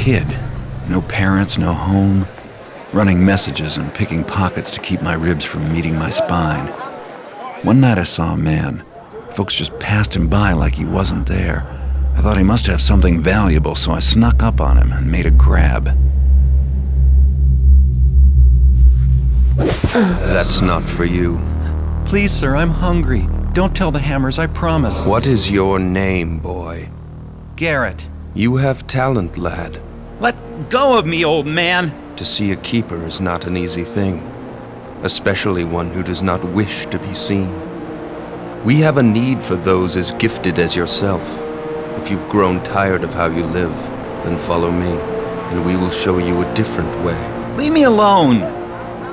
kid. No parents, no home. Running messages and picking pockets to keep my ribs from meeting my spine. One night I saw a man. Folks just passed him by like he wasn't there. I thought he must have something valuable, so I snuck up on him and made a grab. That's not for you. Please, sir, I'm hungry. Don't tell the Hammers, I promise. What is your name, boy? Garrett. You have talent, lad. Let go of me, old man! To see a keeper is not an easy thing, especially one who does not wish to be seen. We have a need for those as gifted as yourself. If you've grown tired of how you live, then follow me, and we will show you a different way. Leave me alone!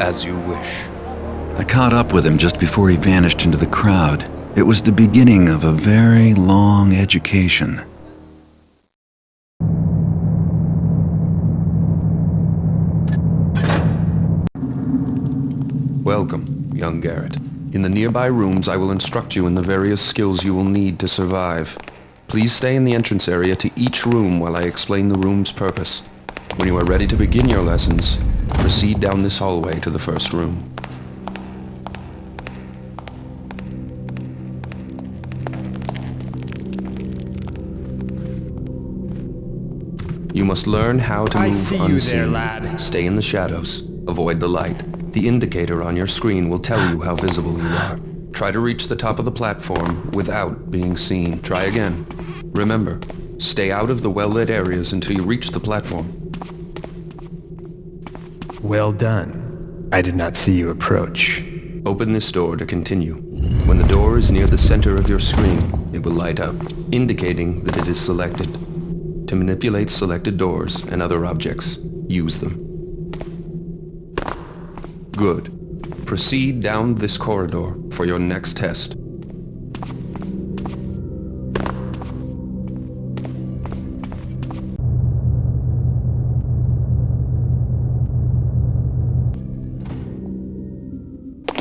As you wish. I caught up with him just before he vanished into the crowd. It was the beginning of a very long education. Welcome, young Garrett. In the nearby rooms, I will instruct you in the various skills you will need to survive. Please stay in the entrance area to each room while I explain the room's purpose. When you are ready to begin your lessons, proceed down this hallway to the first room. You must learn how to move unseen. I see you there, lad. Stay in the shadows. Avoid the light. The indicator on your screen will tell you how visible you are. Try to reach the top of the platform without being seen. Try again. Remember, stay out of the well-lit areas until you reach the platform. Well done. I did not see you approach. Open this door to continue. When the door is near the center of your screen, it will light up, indicating that it is selected. To manipulate selected doors and other objects, use them. Good. Proceed down this corridor for your next test.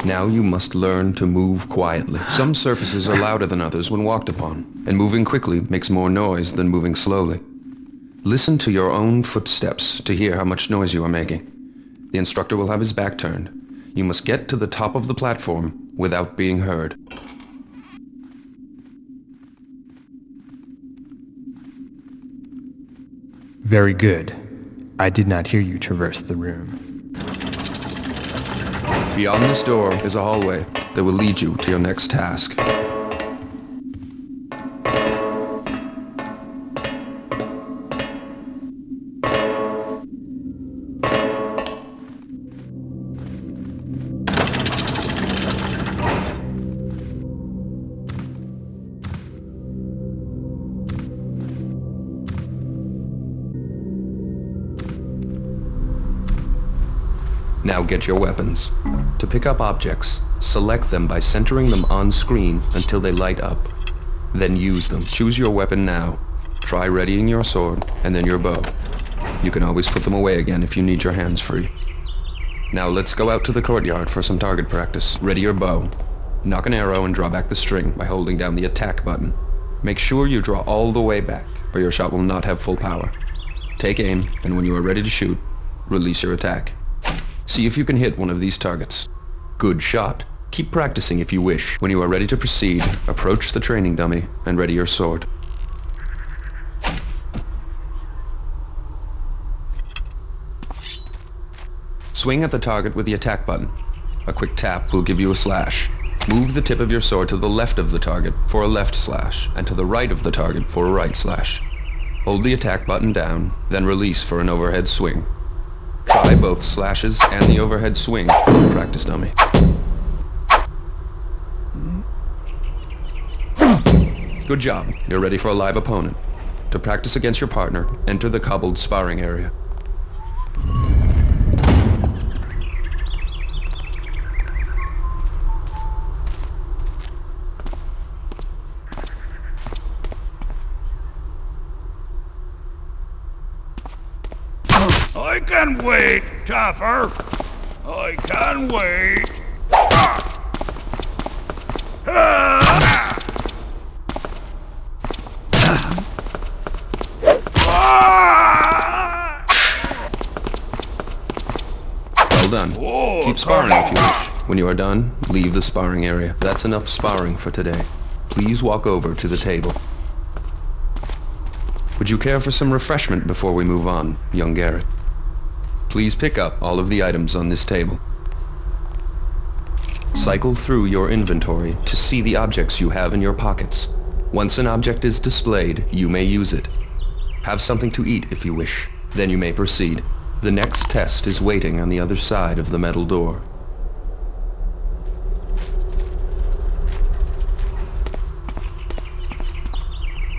Now you must learn to move quietly. Some surfaces are louder than others when walked upon, and moving quickly makes more noise than moving slowly. Listen to your own footsteps to hear how much noise you are making. The instructor will have his back turned. You must get to the top of the platform without being heard. Very good. I did not hear you traverse the room. Beyond this door is a hallway that will lead you to your next task. Now get your weapons. To pick up objects, select them by centering them on screen until they light up. Then use them. Choose your weapon now. Try readying your sword and then your bow. You can always put them away again if you need your hands free. Now let's go out to the courtyard for some target practice. Ready your bow. Knock an arrow and draw back the string by holding down the attack button. Make sure you draw all the way back or your shot will not have full power. Take aim, and when you are ready to shoot, release your attack. See if you can hit one of these targets. Good shot. Keep practicing if you wish. When you are ready to proceed, approach the training dummy and ready your sword. Swing at the target with the attack button. A quick tap will give you a slash. Move the tip of your sword to the left of the target for a left slash, and to the right of the target for a right slash. Hold the attack button down, then release for an overhead swing. Try both slashes and the overhead swing on the practice dummy. Good job. You're ready for a live opponent. To practice against your partner, enter the cobbled sparring area. I can wait, tougher. I can wait. Well done. Keep sparring if you wish. When you are done, leave the sparring area. That's enough sparring for today. Please walk over to the table. Would you care for some refreshment before we move on, young Garrett? Please pick up all of the items on this table. Cycle through your inventory to see the objects you have in your pockets. Once an object is displayed, you may use it. Have something to eat if you wish. Then you may proceed. The next test is waiting on the other side of the metal door.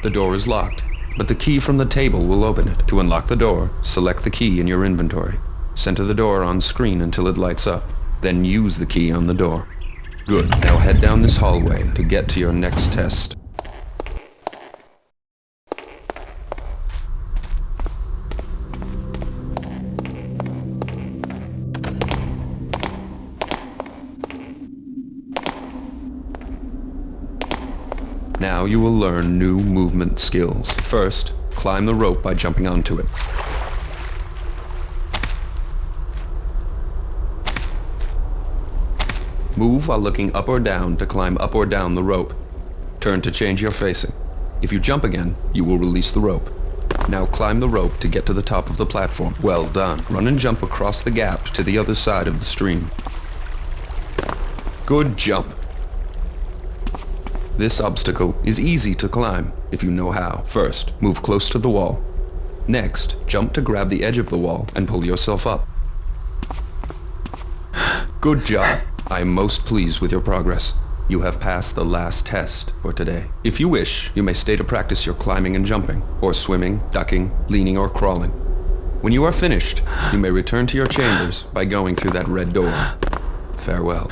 The door is locked, but the key from the table will open it. To unlock the door, select the key in your inventory. Center the door on screen until it lights up. Then use the key on the door. Good. Now head down this hallway to get to your next test. Now you will learn new movement skills. First, climb the rope by jumping onto it. Move while looking up or down to climb up or down the rope. Turn to change your facing. If you jump again, you will release the rope. Now climb the rope to get to the top of the platform. Well done. Run and jump across the gap to the other side of the stream. Good jump. This obstacle is easy to climb if you know how. First, move close to the wall. Next, jump to grab the edge of the wall and pull yourself up. Good job. I am most pleased with your progress. You have passed the last test for today. If you wish, you may stay to practice your climbing and jumping, or swimming, ducking, leaning, or crawling. When you are finished, you may return to your chambers by going through that red door. Farewell.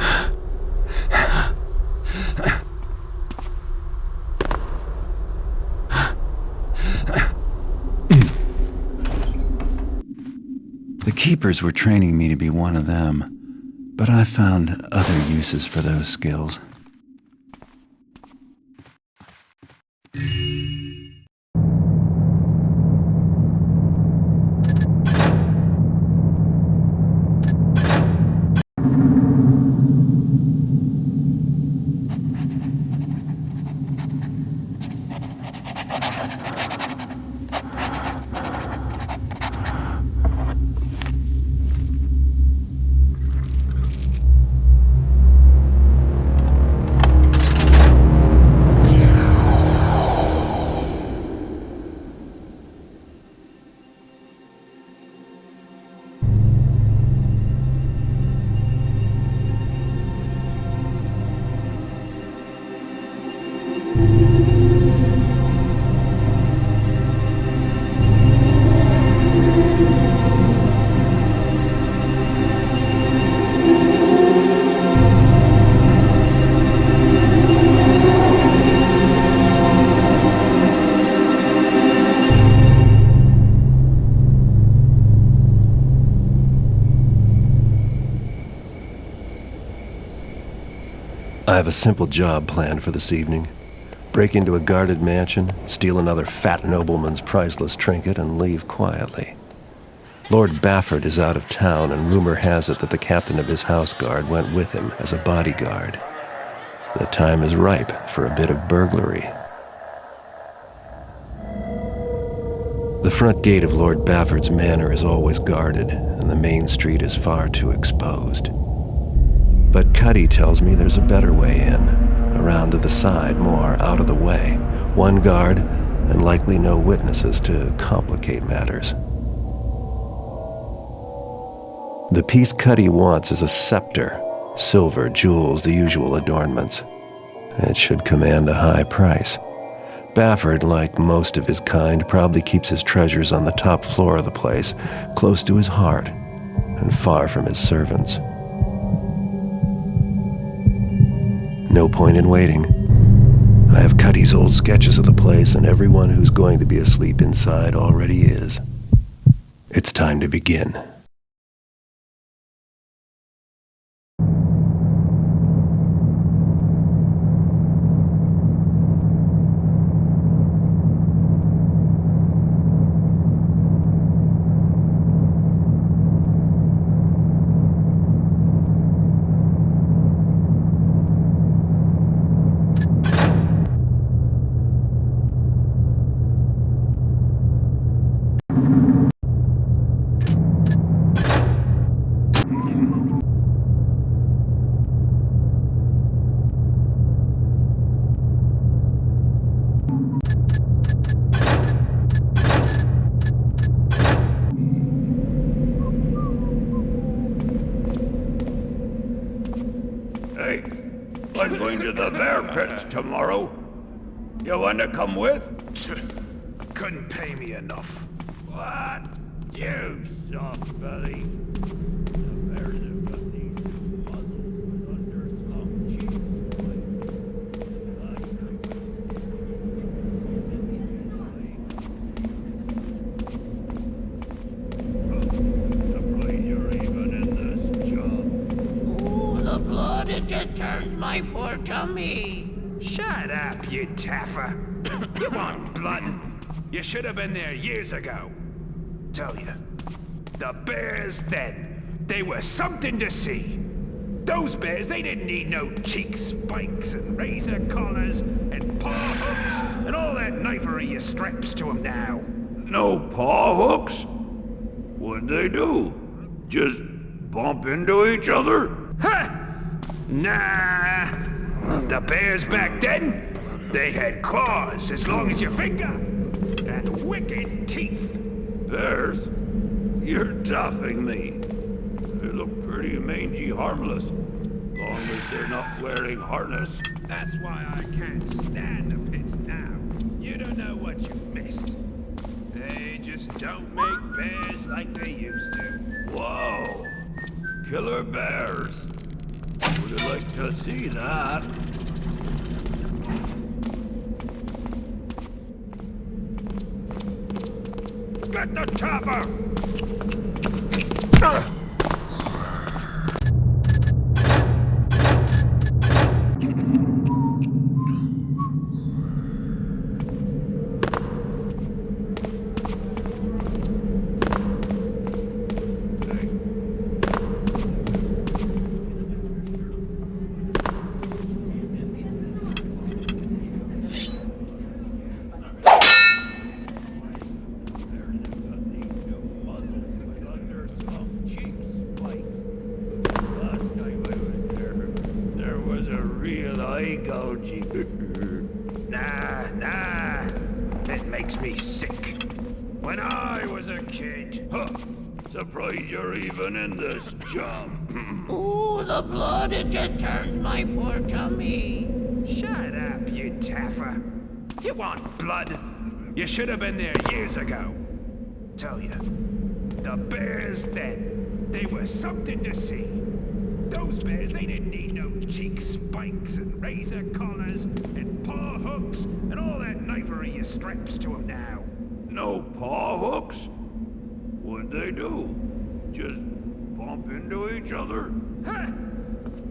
The keepers were training me to be one of them, but I found other uses for those skills. I have a simple job planned for this evening. Break into a guarded mansion, steal another fat nobleman's priceless trinket, and leave quietly. Lord Bafford is out of town, and rumor has it that the captain of his house guard went with him as a bodyguard. The time is ripe for a bit of burglary. The front gate of Lord Bafford's manor is always guarded, and the main street is far too exposed. But Cuddy tells me there's a better way in, around to the side, more out of the way. One guard, and likely no witnesses to complicate matters. The piece Cuddy wants is a scepter, silver, jewels, the usual adornments. It should command a high price. Bafford, like most of his kind, probably keeps his treasures on the top floor of the place, close to his heart, and far from his servants. No point in waiting. I have Cuddy's old sketches of the place, and everyone who's going to be asleep inside already is. It's time to begin. I'm going to the bear pits tomorrow. You want to come with? Couldn't pay me enough. What? You soft belly. The bears have got these new muzzles with underslung cheeks. Surprised you're even in this job. Ooh, the blood, it just turns my poor tummy. Shut up, you taffer. You want blood? You should have been there years ago. Tell you, the bears then, they were something to see. Those bears, they didn't need no cheek spikes and razor collars and paw hooks and all that knifery you straps to them now. No paw hooks? What'd they do? Just bump into each other? Huh? Nah. The bears back then, they had claws as long as your finger and wicked teeth. Bears? You're toughing me. They look pretty mangy harmless, long as they're not wearing harness. That's why I can't stand the pits now. You don't know what you missed. They just don't make bears like they used to. Whoa! Killer bears. Would have liked to see that. Get the chopper! Nah. It makes me sick. When I was a kid. Huh. Surprised you're even in this job. Ooh, the blood, it just turns my poor tummy. Shut up, you taffer. You want blood? You should have been there years ago. Tell you, the bears then, they were something to see. Those bears, they didn't need no cheek spikes and razor collars and paw hooks and all that knifery you straps to them now. No paw hooks? What'd they do? Just bump into each other? Huh?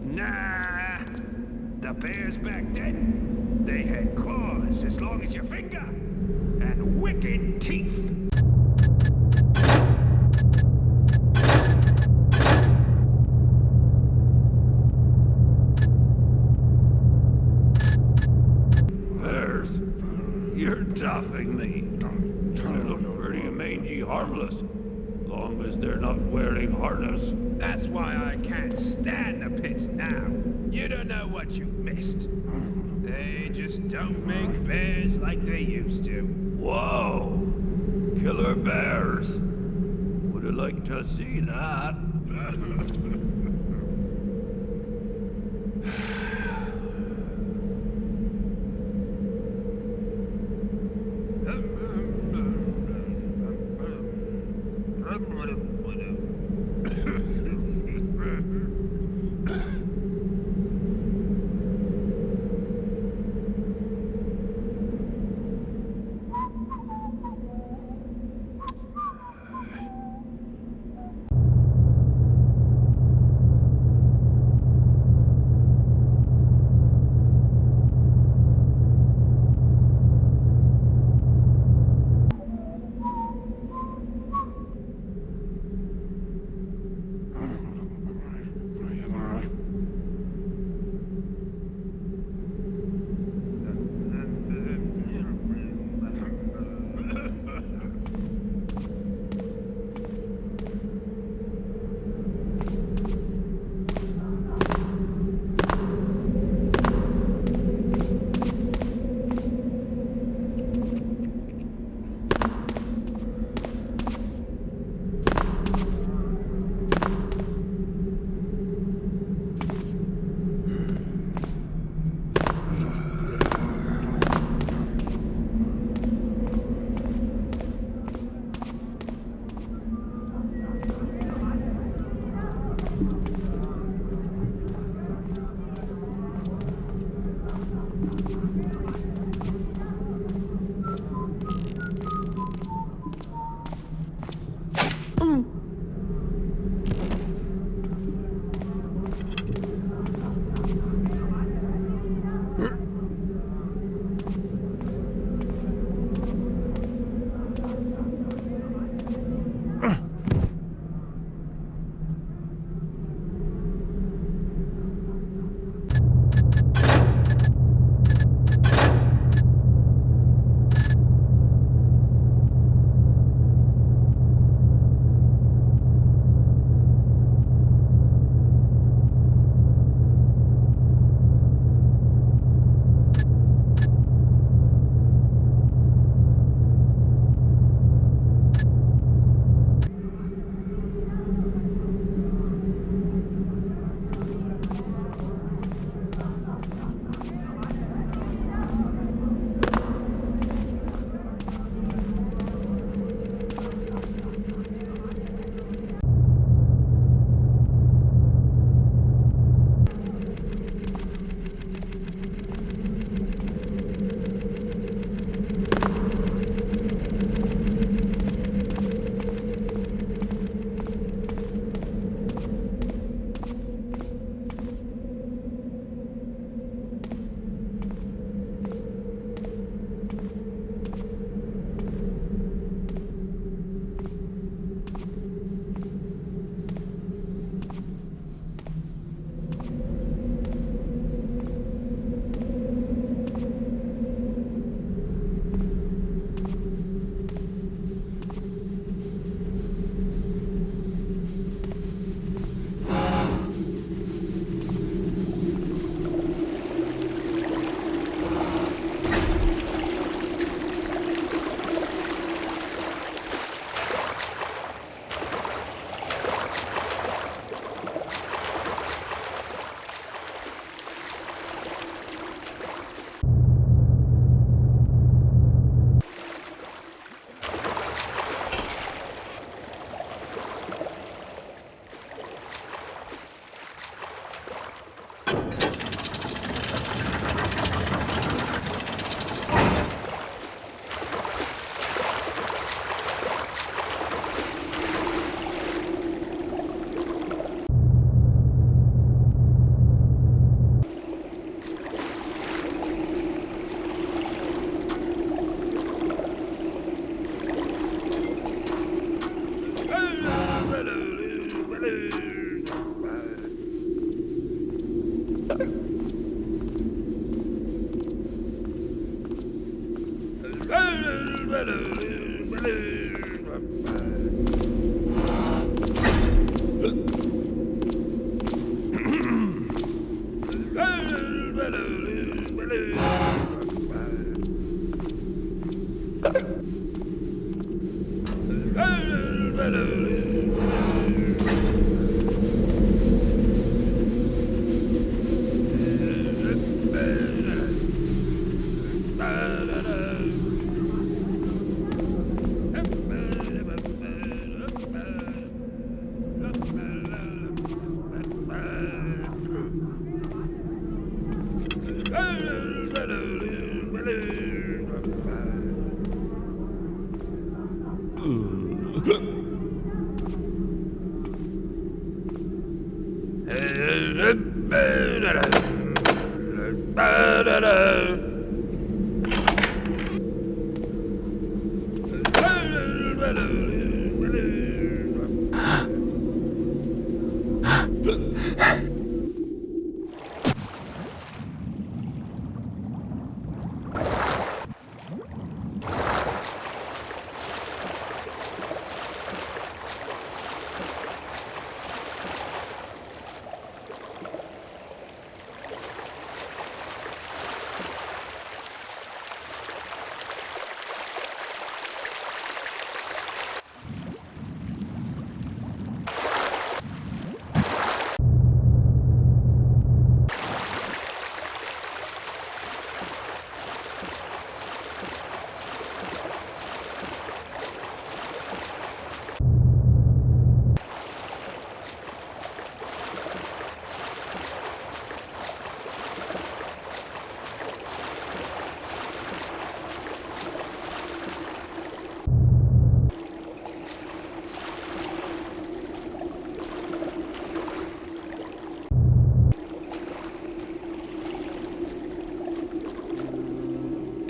Nah. The bears back then, they had claws as long as your finger and wicked teeth. You're toughing me. They look pretty mangy harmless, long as they're not wearing harness. That's why I can't stand the pits now. You don't know what you missed. They just don't make bears like they used to. Whoa! Killer bears. Would have liked to see that.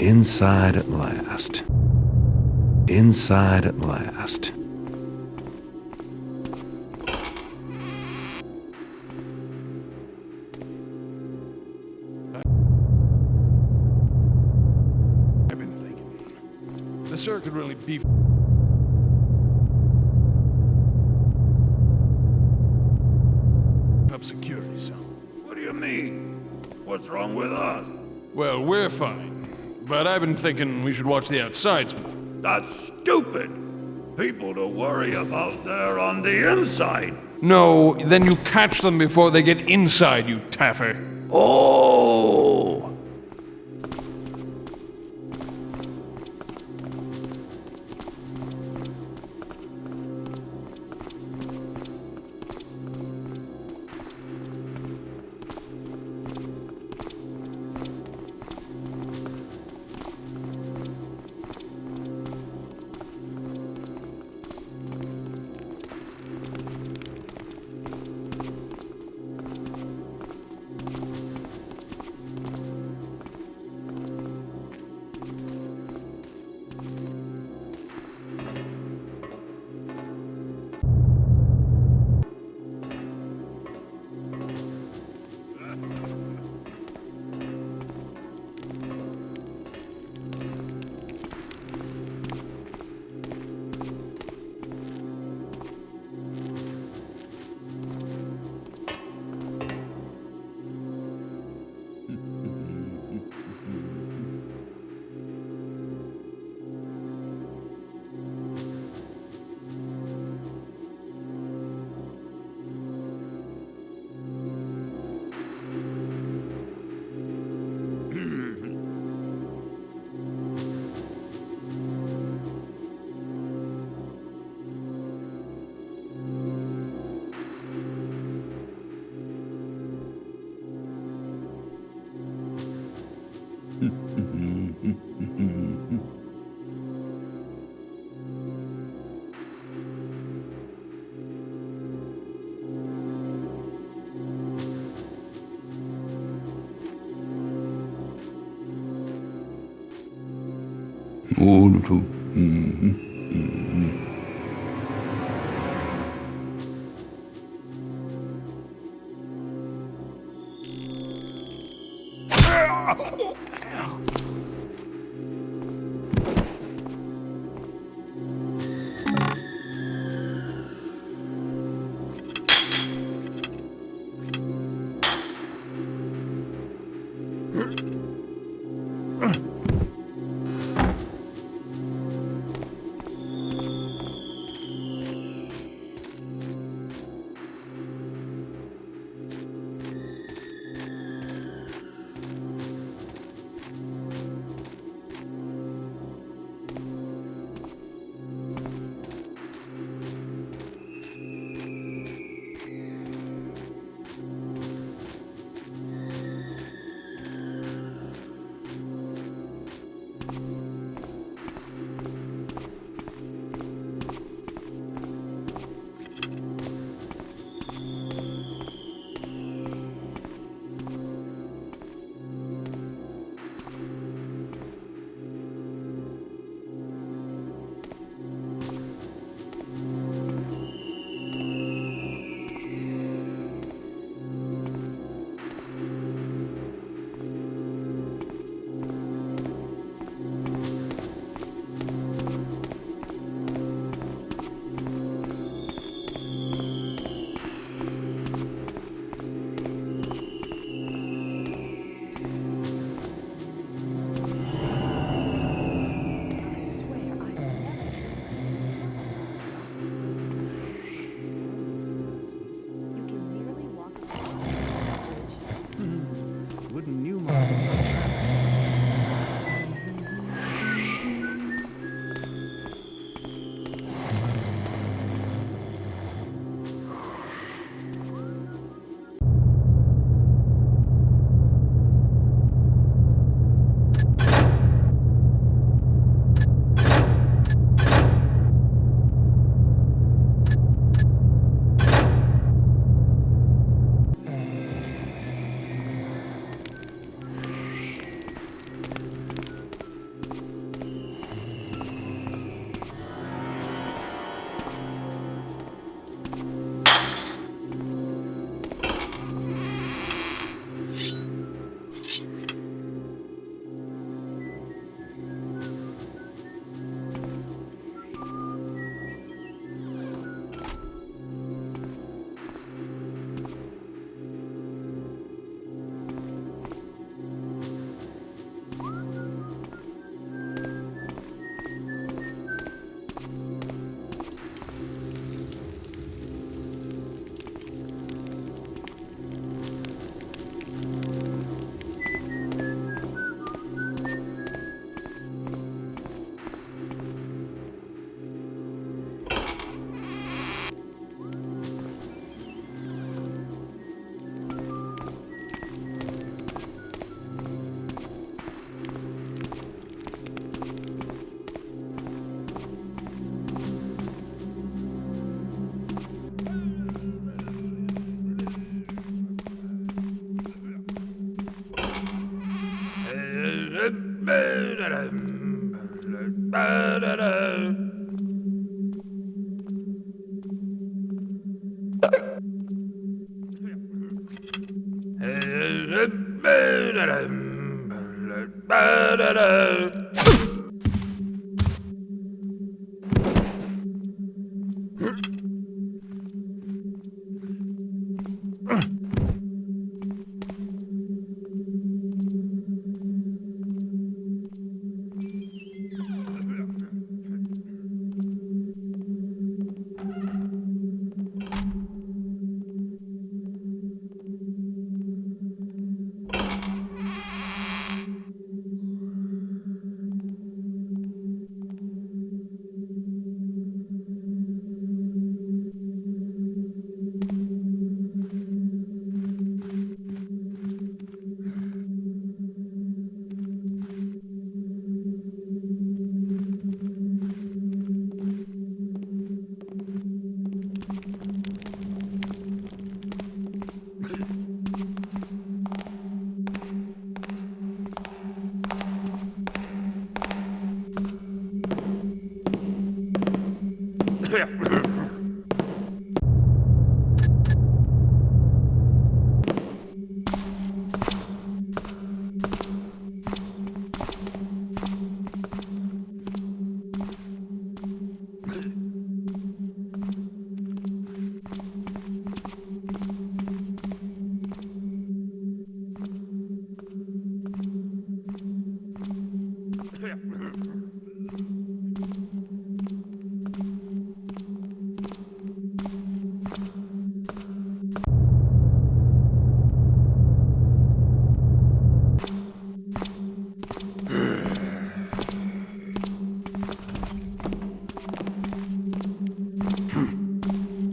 Inside at last. Inside at last. I've been thinking. The sir could really beef up security some. What do you mean? What's wrong with us? Well, we're fine. But I've been thinking we should watch the outsides. That's stupid. People to worry about there on the inside. No, then you catch them before they get inside, you taffer. Oh!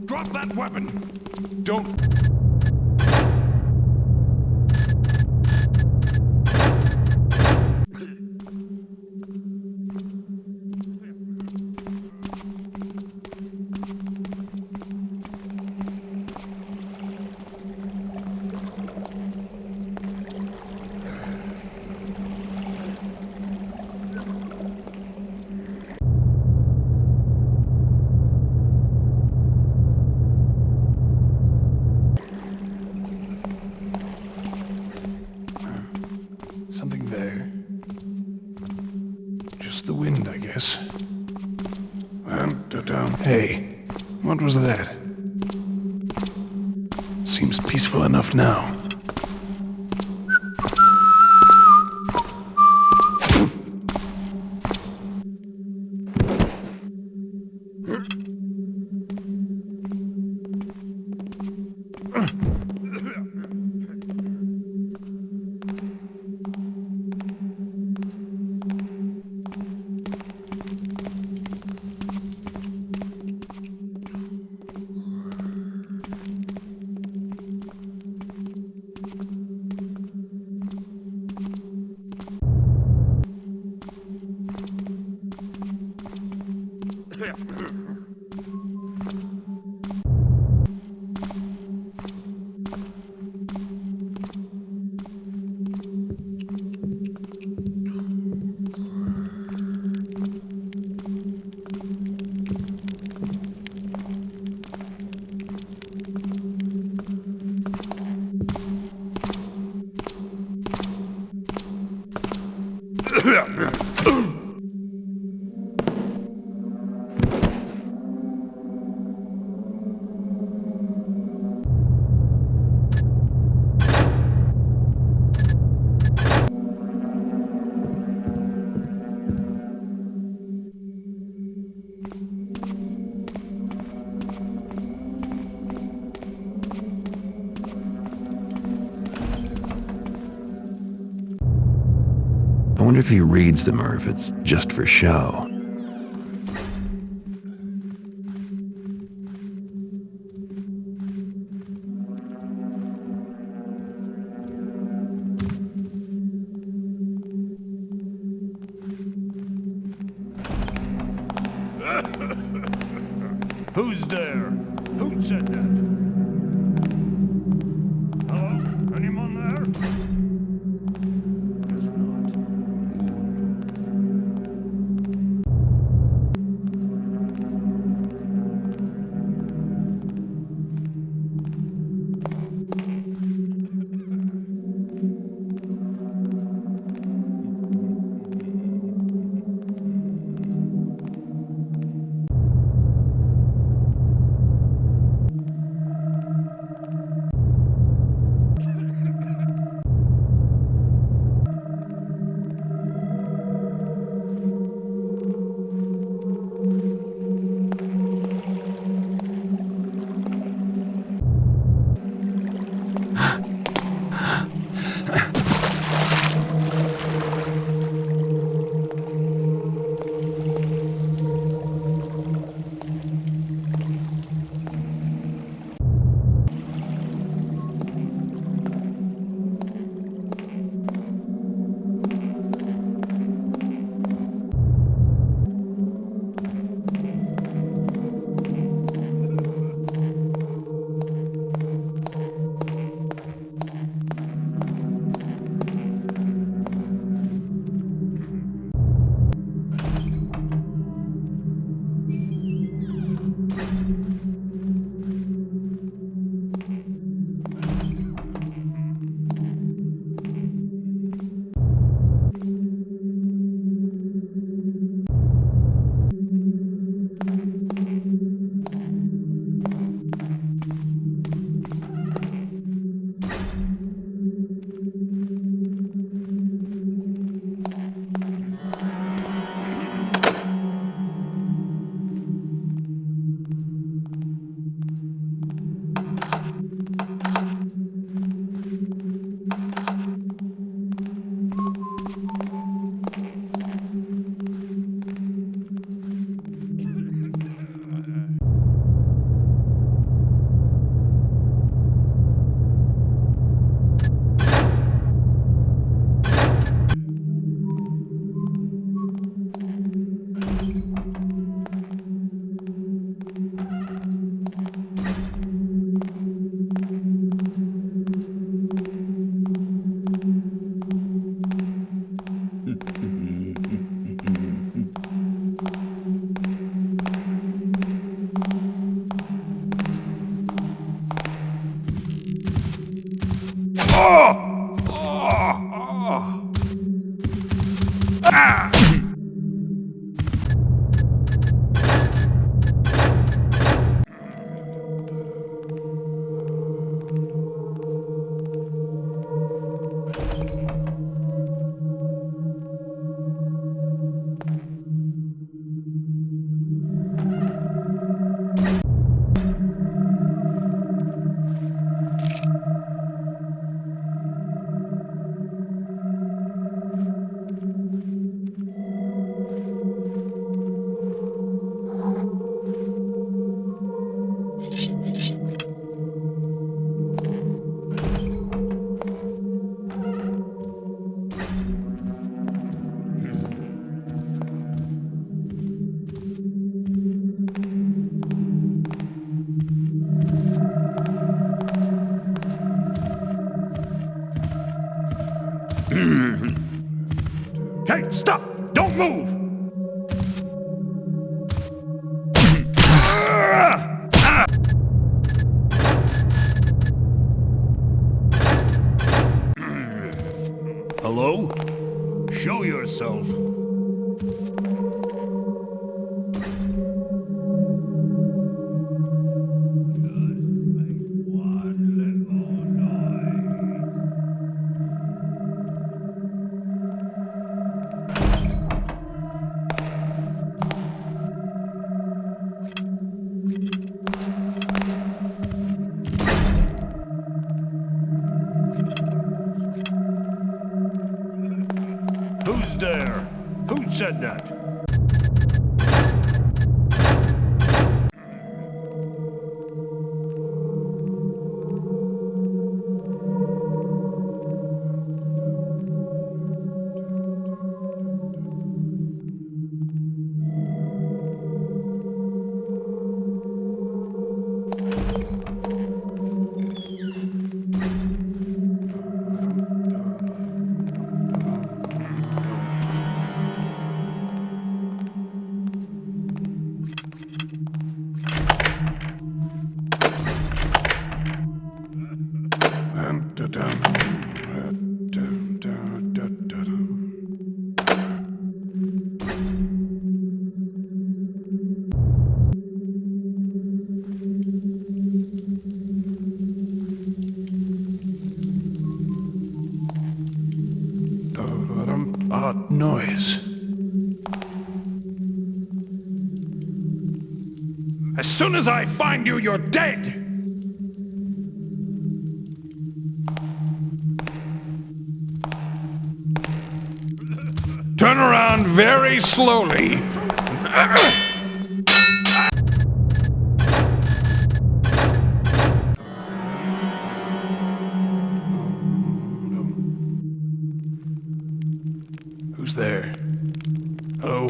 Drop that weapon! Don't... Something there. Just the wind, I guess. Hey, what was that? Seems peaceful enough now. I wonder if he reads them or if it's just for show. Who's there? Who said that? Hello? Anyone there? Guess not. Hey, stop! Don't move! Hello? Show yourself. Who's there? Who said that? Odd noise. As soon as I find you, you're dead! Turn around very slowly. Who's there? Oh.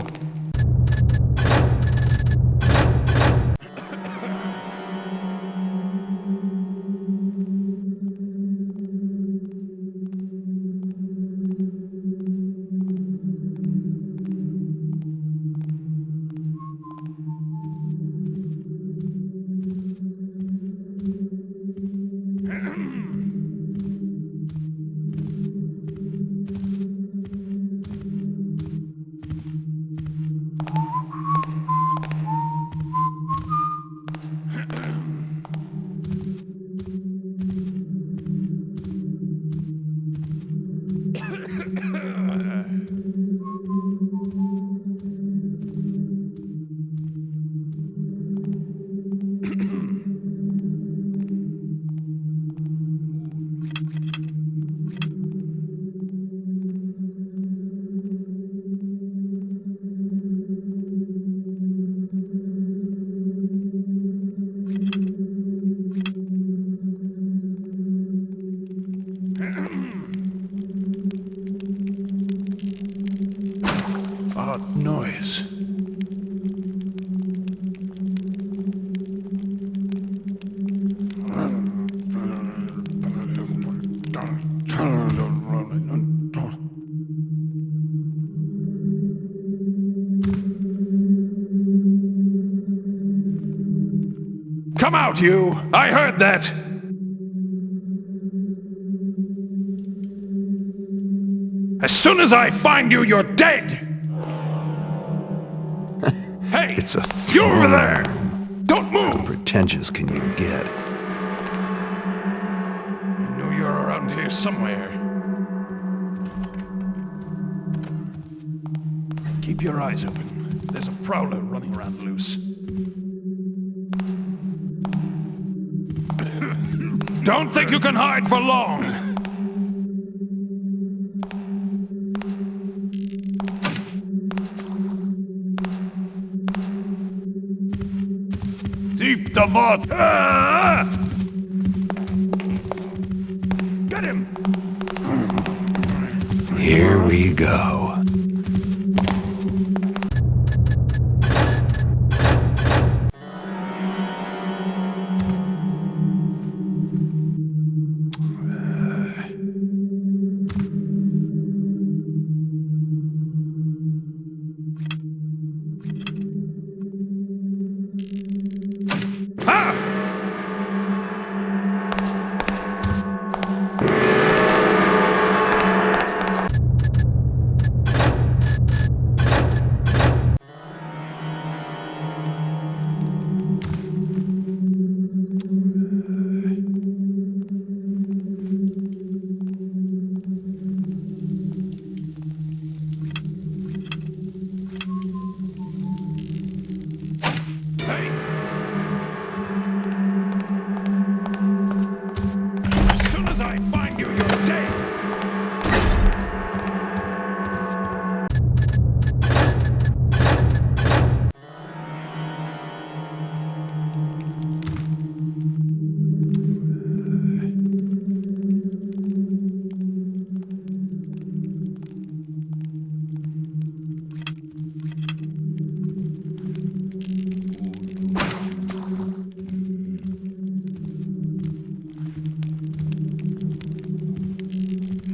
Odd noise. Come out, you! I heard that! As soon as I find you, you're dead! Hey! It's a You over throne. there! Don't How move! pretentious can you get? I know you're around here somewhere. Keep your eyes open. There's a prowler running around loose. Don't think you can hide for long! Deep the bot! Ah! Get him! Here we go.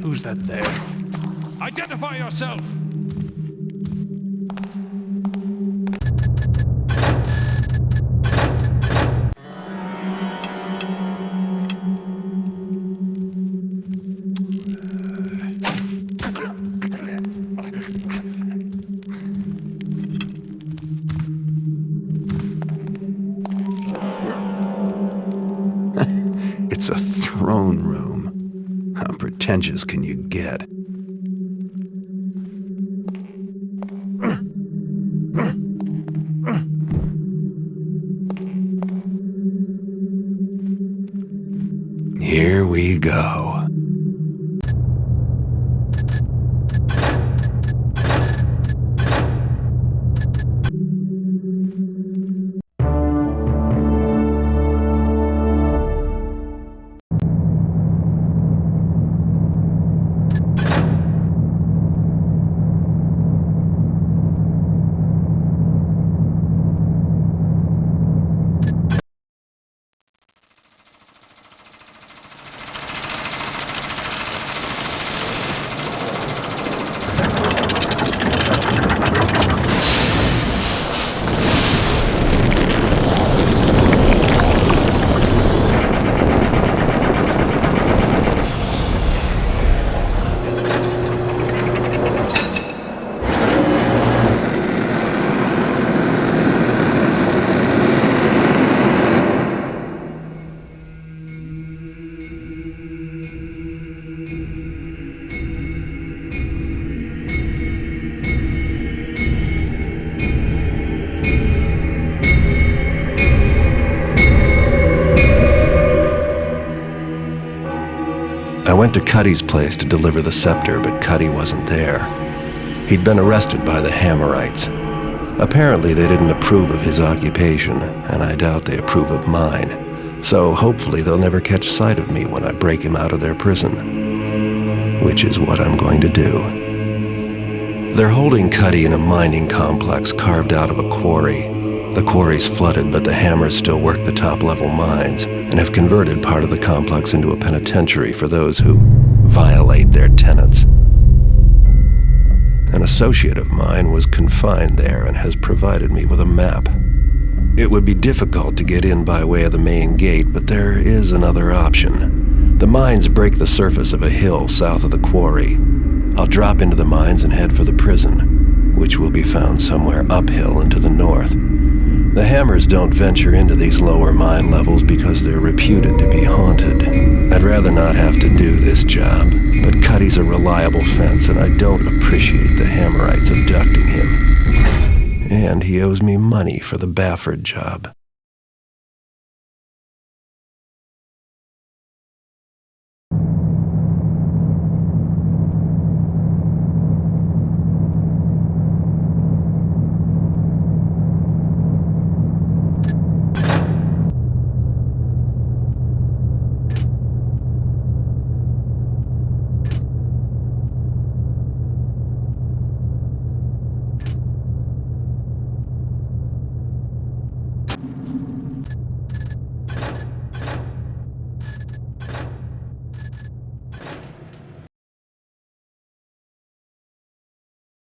Who's that there? Identify yourself! It's a throne room. How pretentious can you get? Here we go. I went to Cuddy's place to deliver the scepter, but Cuddy wasn't there. He'd been arrested by the Hammerites. Apparently they didn't approve of his occupation, and I doubt they approve of mine. So hopefully they'll never catch sight of me when I break him out of their prison. Which is what I'm going to do. They're holding Cuddy in a mining complex carved out of a quarry. The quarry's flooded, but the Hammers still work the top-level mines and have converted part of the complex into a penitentiary for those who violate their tenets. An associate of mine was confined there and has provided me with a map. It would be difficult to get in by way of the main gate, but there is another option. The mines break the surface of a hill south of the quarry. I'll drop into the mines and head for the prison, which will be found somewhere uphill and to the north. The Hammers don't venture into these lower mine levels because they're reputed to be haunted. I'd rather not have to do this job, but Cuddy's a reliable fence, and I don't appreciate the Hammerites abducting him. And he owes me money for the Bafford job.